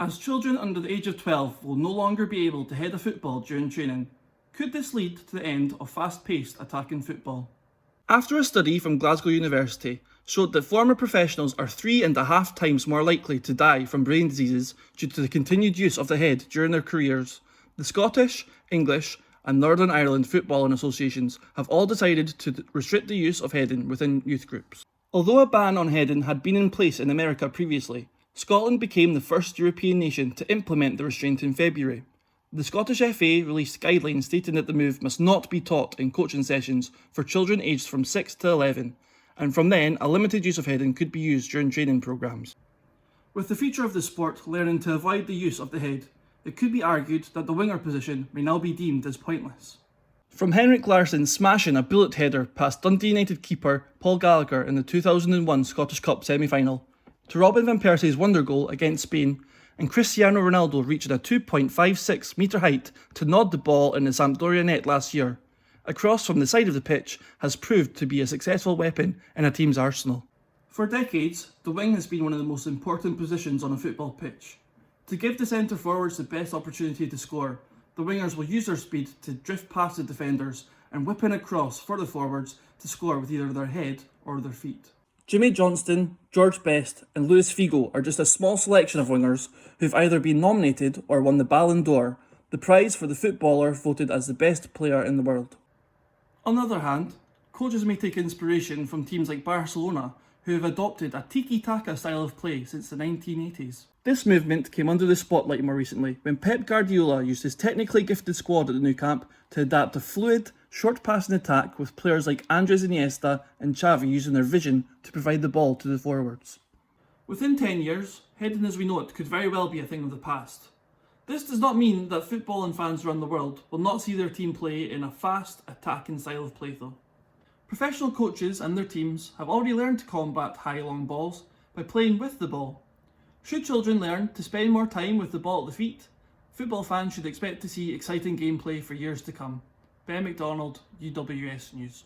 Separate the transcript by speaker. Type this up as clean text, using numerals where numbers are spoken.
Speaker 1: As children under the age of 12 will no longer be able to head a football during training, could this lead to the end of fast-paced attacking football? After a study from Glasgow University showed that former professionals are 3.5 times more likely to die from brain diseases due to the continued use of the head during their careers, the Scottish, English and Northern Ireland footballing associations have all decided to restrict the use of heading within youth groups. Although a ban on heading had been in place in America previously, Scotland became the first European nation to implement the restraint in February. The Scottish FA released guidelines stating that the move must not be taught in coaching sessions for children aged from 6 to 11, and from then a limited use of heading could be used during training programmes. With the future of the sport learning to avoid the use of the head, it could be argued that the winger position may now be deemed as pointless. From Henrik Larsson smashing a bullet header past Dundee United keeper Paul Gallagher in the 2001 Scottish Cup semi-final, to Robin van Persie's wonder goal against Spain, and Cristiano Ronaldo reaching a 2.56 metre height to nod the ball in the Sampdoria net last year, a cross from the side of the pitch has proved to be a successful weapon in a team's arsenal. For decades, the wing has been one of the most important positions on a football pitch. To give the centre forwards the best opportunity to score, the wingers will use their speed to drift past the defenders and whip in a cross for the forwards to score with either their head or their feet. Jimmy Johnston, George Best and Luis Figo are just a small selection of wingers who've either been nominated or won the Ballon d'Or, the prize for the footballer voted as the best player in the world. On the other hand, coaches may take inspiration from teams like Barcelona, who have adopted a tiki-taka style of play since the 1980s. This movement came under the spotlight more recently when Pep Guardiola used his technically gifted squad at the Nou Camp to adapt a fluid, short-passing attack with players like Andres Iniesta and Xavi using their vision to provide the ball to the forwards. Within 10 years, heading as we know it could very well be a thing of the past. This does not mean that footballing fans around the world will not see their team play in a fast, attacking style of play though. Professional coaches and their teams have already learned to combat high long balls by playing with the ball. Should children learn to spend more time with the ball at the feet, football fans should expect to see exciting gameplay for years to come. Ben McDonald, UWS News.